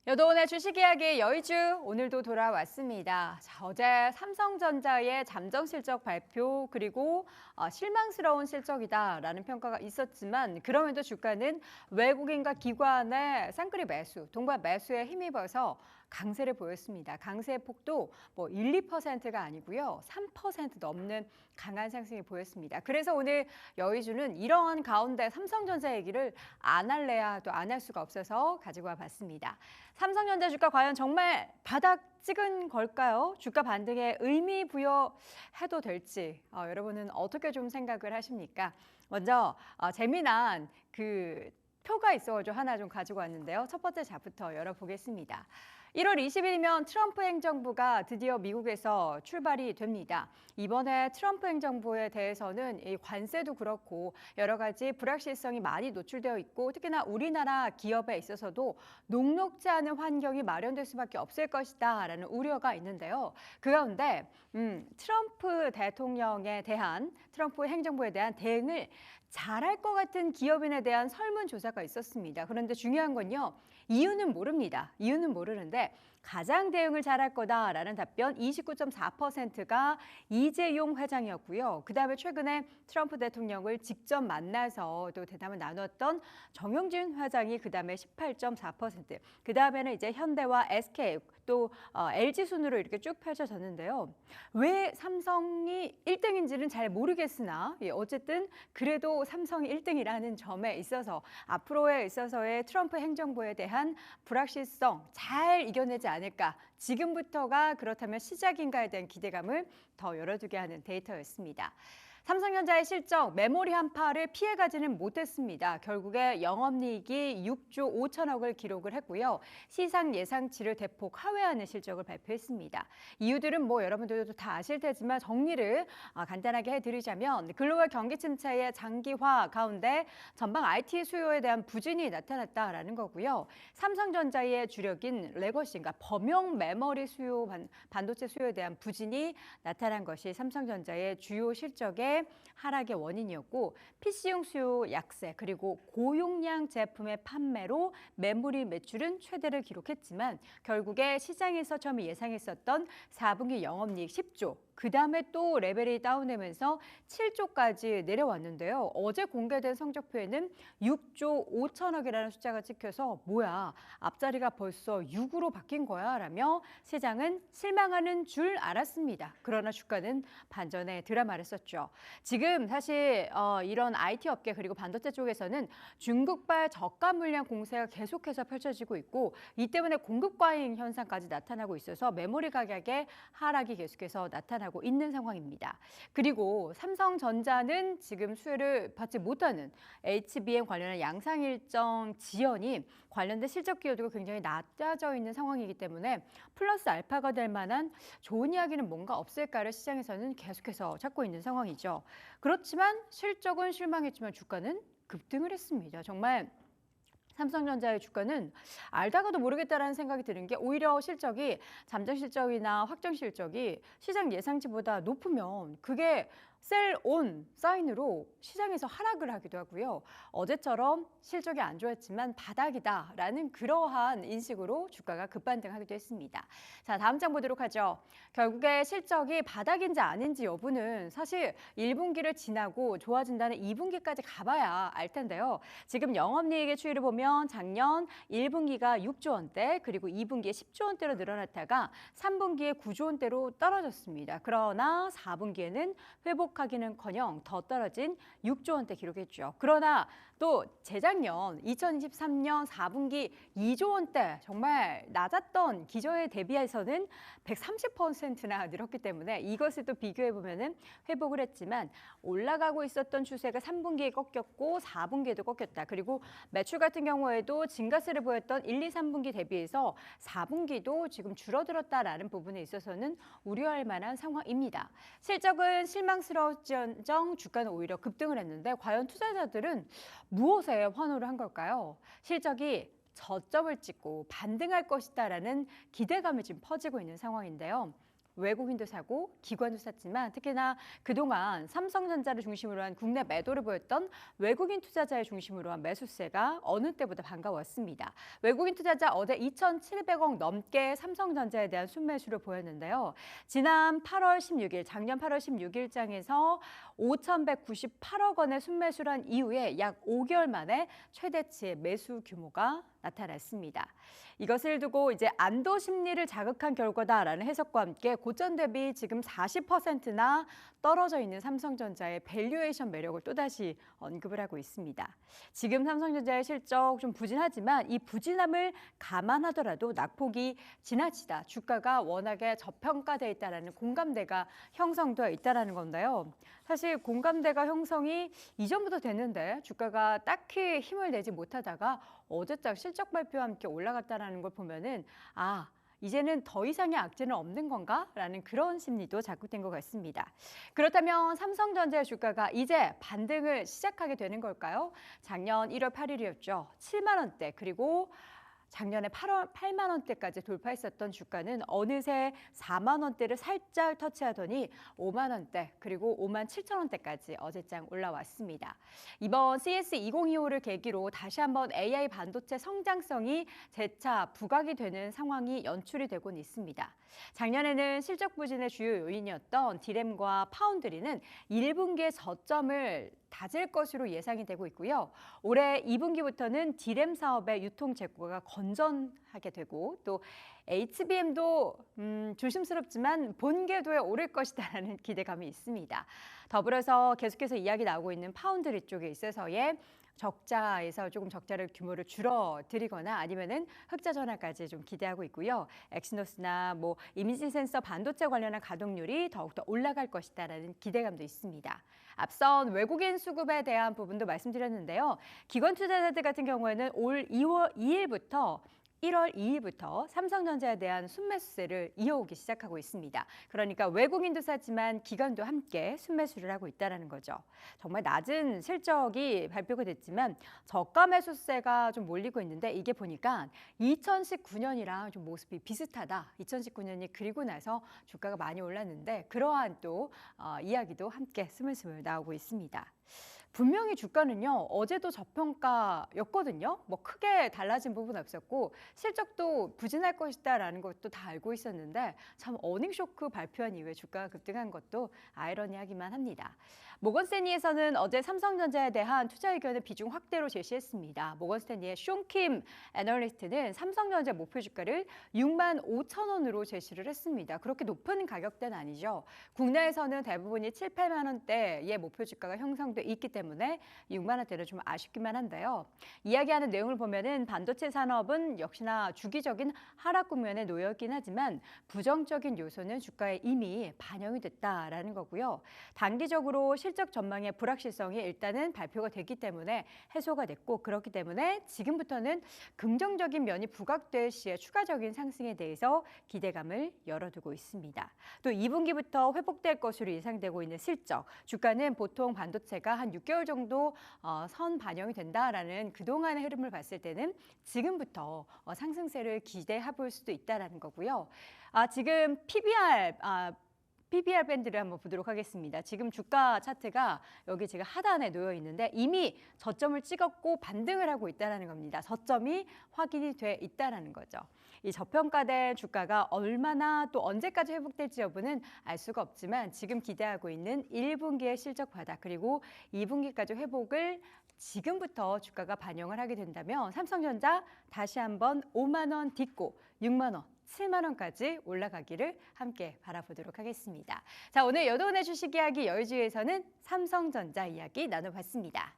여도온의 주식 이야기 여의주 오늘도 돌아왔습니다. 자, 어제 삼성전자의 잠정 실적 발표 그리고 실망스러운 실적이다라는 평가가 있었지만 그럼에도 주가는 외국인과 기관의 쌍끌이 매수, 동반 매수에 힘입어서 강세를 보였습니다. 강세의 폭도 1, 2%가 아니고요. 3% 넘는 강한 상승이 보였습니다. 그래서 오늘 여의주는 이러한 가운데 삼성전자 얘기를 안 할래야 또 안 할 수가 없어서 가지고 와봤습니다. 삼성전자 주가 과연 정말 바닥 찍은 걸까요? 주가 반등에 의미 부여해도 될지 여러분은 어떻게 좀 생각을 하십니까? 먼저 재미난 그 표가 있어가지고 하나 좀 가지고 왔는데요. 첫 번째 자부터 열어보겠습니다. 1월 20일이면 트럼프 행정부가 드디어 미국에서 출발이 됩니다. 이번에 트럼프 행정부에 대해서는 이 관세도 그렇고 여러 가지 불확실성이 많이 노출되어 있고 특히나 우리나라 기업에 있어서도 녹록지 않은 환경이 마련될 수밖에 없을 것이다라는 우려가 있는데요. 그 가운데 트럼프 대통령에 대한 트럼프 행정부에 대한 대응을 잘할 것 같은 기업인에 대한 설문조사가 있었습니다. 그런데 중요한 건요. 이유는 모릅니다. 이유는 모르는데 가장 대응을 잘할 거다라는 답변 29.4%가 이재용 회장이었고요. 그다음에 최근에 트럼프 대통령을 직접 만나서 또 대담을 나눴던 정영진 회장이 그다음에 18.4%, 그다음에는 이제 현대와 SK 또 LG 순으로 이렇게 쭉 펼쳐졌는데요. 왜 삼성이 1등인지는 잘 모르겠으나 어쨌든 그래도 삼성이 1등이라는 점에 있어서 앞으로에 있어서의 트럼프 행정부에 대한 불확실성 잘 이겨내지 않을까. 지금부터가 그렇다면 시작인가에 대한 기대감을 더 열어두게 하는 데이터였습니다. 삼성전자의 실적 메모리 한파를 피해가지는 못했습니다. 결국에 영업이익이 6조 5천억을 기록을 했고요. 시장 예상치를 대폭 하회하는 실적을 발표했습니다. 이유들은 여러분들도 다 아실 테지만 정리를 간단하게 해드리자면 글로벌 경기 침체의 장기화 가운데 전방 IT 수요에 대한 부진이 나타났다라는 거고요. 삼성전자의 주력인 레거시, 그러니까 범용 메모리 수요, 반도체 수요에 대한 부진이 나타난 것이 삼성전자의 주요 실적의 하락의 원인이었고 PC용 수요 약세 그리고 고용량 제품의 판매로 메모리 매출은 최대를 기록했지만 결국에 시장에서 처음 예상했었던 4분기 영업이익 10조 그 다음에 또 레벨이 다운되면서 7조까지 내려왔는데요. 어제 공개된 성적표에는 6조 5천억이라는 숫자가 찍혀서 뭐야 앞자리가 벌써 6으로 바뀐 거야 라며 시장은 실망하는 줄 알았습니다. 그러나 주가는 반전의 드라마를 썼죠. 지금 사실 이런 IT 업계 그리고 반도체 쪽에서는 중국발 저가 물량 공세가 계속해서 펼쳐지고 있고 이 때문에 공급 과잉 현상까지 나타나고 있어서 메모리 가격의 하락이 계속해서 나타나고 있는 상황입니다. 그리고 삼성전자는 지금 수혜를 받지 못하는 HBM 관련한 양상 일정 지연이 관련된 실적 기여도가 굉장히 낮아져 있는 상황이기 때문에 플러스 알파가 될 만한 좋은 이야기는 뭔가 없을까를 시장에서는 계속해서 찾고 있는 상황이죠. 그렇지만 실적은 실망했지만 주가는 급등을 했습니다. 정말 삼성전자의 주가는 알다가도 모르겠다라는 생각이 드는 게 오히려 실적이 잠정 실적이나 확정 실적이 시장 예상치보다 높으면 그게 셀온 사인으로 시장에서 하락을 하기도 하고요. 어제처럼 실적이 안 좋았지만 바닥이다라는 그러한 인식으로 주가가 급반등하기도 했습니다. 자, 다음 장 보도록 하죠. 결국에 실적이 바닥인지 아닌지 여부는 사실 1분기를 지나고 좋아진다는 2분기까지 가봐야 알 텐데요. 지금 영업이익의 추이를 보면 작년 1분기가 6조 원대 그리고 2분기에 10조 원대로 늘어났다가 3분기에 9조 원대로 떨어졌습니다. 그러나 4분기에는 회복하기는커녕 더 떨어진 6조 원대 기록했죠. 그러나 또 재작년 2023년 4분기 2조 원대 정말 낮았던 기저에 대비해서는 130%나 늘었기 때문에 이것을 또 비교해 보면은 회복을 했지만 올라가고 있었던 추세가 3분기에 꺾였고 4분기에도 꺾였다. 그리고 매출 같은 경우에도 증가세를 보였던 1, 2, 3분기 대비해서 4분기도 지금 줄어들었다라는 부분에 있어서는 우려할 만한 상황입니다. 실적은 실망스러울지언정 주가는 오히려 급등을 했는데 과연 투자자들은 무엇에 환호를 한 걸까요? 실적이 저점을 찍고 반등할 것이다라는 기대감이 지금 퍼지고 있는 상황인데요. 외국인도 사고 기관도 샀지만 특히나 그동안 삼성전자를 중심으로 한 국내 매도를 보였던 외국인 투자자의 중심으로 한 매수세가 어느 때보다 반가웠습니다. 외국인 투자자 어제 2,700억 넘게 삼성전자에 대한 순매수를 보였는데요. 지난 8월 16일, 작년 8월 16일장에서 5,198억 원의 순매수를 한 이후에 약 5개월 만에 최대치의 매수 규모가 나타났습니다. 이것을 두고 이제 안도 심리를 자극한 결과다라는 해석과 함께 고점 대비 지금 40%나 떨어져 있는 삼성전자의 밸류에이션 매력을 또다시 언급을 하고 있습니다. 지금 삼성전자의 실적 좀 부진하지만 이 부진함을 감안하더라도 낙폭이 지나치다, 주가가 워낙에 저평가돼 있다는 공감대가 형성되어 있다는 건데요. 사실 공감대가 형성이 이전부터 됐는데 주가가 딱히 힘을 내지 못하다가 어제장 실적 발표와 함께 올라갔다는 걸 보면은 이제는 더 이상의 악재는 없는 건가? 라는 그런 심리도 자극된 것 같습니다. 그렇다면 삼성전자의 주가가 이제 반등을 시작하게 되는 걸까요? 작년 1월 8일이었죠. 7만 원대 그리고 작년에 8만 원대까지 돌파했었던 주가는 어느새 4만 원대를 살짝 터치하더니 5만 원대 그리고 5만 7천 원대까지 어제장 올라왔습니다. 이번 CS2025를 계기로 다시 한번 AI 반도체 성장성이 재차 부각이 되는 상황이 연출이 되곤 있습니다. 작년에는 실적 부진의 주요 요인이었던 디램과 파운드리는 1분기의 저점을 다질 것으로 예상이 되고 있고요. 올해 2분기부터는 디램 사업의 유통 재고가 건전하게 되고 또 HBM도 조심스럽지만 본궤도에 오를 것이다라는 기대감이 있습니다. 더불어서 계속해서 이야기 나오고 있는 파운드리 쪽에 있어서의 적자에서 조금 적자를 규모를 줄어들이거나 아니면은 흑자 전환까지 좀 기대하고 있고요. 엑시노스나 이미지 센서 반도체 관련한 가동률이 더욱더 올라갈 것이다라는 기대감도 있습니다. 앞선 외국인 수급에 대한 부분도 말씀드렸는데요. 기관 투자자들 같은 경우에는 올 2월 2일부터 1월 2일부터 삼성전자에 대한 순매수세를 이어오기 시작하고 있습니다. 그러니까 외국인도 샀지만 기관도 함께 순매수를 하고 있다는 거죠. 정말 낮은 실적이 발표가 됐지만 저가 매수세가 좀 몰리고 있는데 이게 보니까 2019년이랑 좀 모습이 비슷하다. 2019년이 그리고 나서 주가가 많이 올랐는데 그러한 또 이야기도 함께 스물스물 나오고 있습니다. 분명히 주가는요, 어제도 저평가였거든요. 크게 달라진 부분 없었고 실적도 부진할 것이다라는 것도 다 알고 있었는데 참 어닝쇼크 발표한 이후에 주가가 급등한 것도 아이러니하기만 합니다. 모건스탠리에서는 어제 삼성전자에 대한 투자 의견을 비중 확대로 제시했습니다. 모건스탠리의 숀킴 애널리스트는 삼성전자 목표 주가를 6만 5천 원으로 제시를 했습니다. 그렇게 높은 가격대는 아니죠. 국내에서는 대부분이 7, 8만 원대의 목표 주가가 형성돼 있기 때문에 6만 원대는 좀 아쉽기만 한데요. 이야기하는 내용을 보면은 반도체 산업은 역시나 주기적인 하락 국면에 놓여 있긴 하지만 부정적인 요소는 주가에 이미 반영이 됐다라는 거고요. 단기적으로 실적 전망의 불확실성이 일단은 발표가 됐기 때문에 해소가 됐고 그렇기 때문에 지금부터는 긍정적인 면이 부각될 시에 추가적인 상승에 대해서 기대감을 열어두고 있습니다. 또 2분기부터 회복될 것으로 예상되고 있는 실적, 주가는 보통 반도체가 한 6개월 정도 선 반영이 된다라는 그동안의 흐름을 봤을 때는 지금부터 상승세를 기대해 볼 수도 있다라는 거고요. 지금 PBR 밴드를 한번 보도록 하겠습니다. 지금 주가 차트가 여기 제가 하단에 놓여 있는데 이미 저점을 찍었고 반등을 하고 있다는 겁니다. 저점이 확인이 돼 있다는 거죠. 이 저평가된 주가가 얼마나 또 언제까지 회복될지 여부는 알 수가 없지만 지금 기대하고 있는 1분기의 실적 바닥 그리고 2분기까지 회복을 지금부터 주가가 반영을 하게 된다면 삼성전자 다시 한번 5만 원 딛고 6만 원 7만 원까지 올라가기를 함께 바라보도록 하겠습니다. 자, 오늘 여도은의 주식 이야기 여의주에서는 삼성전자 이야기 나눠봤습니다.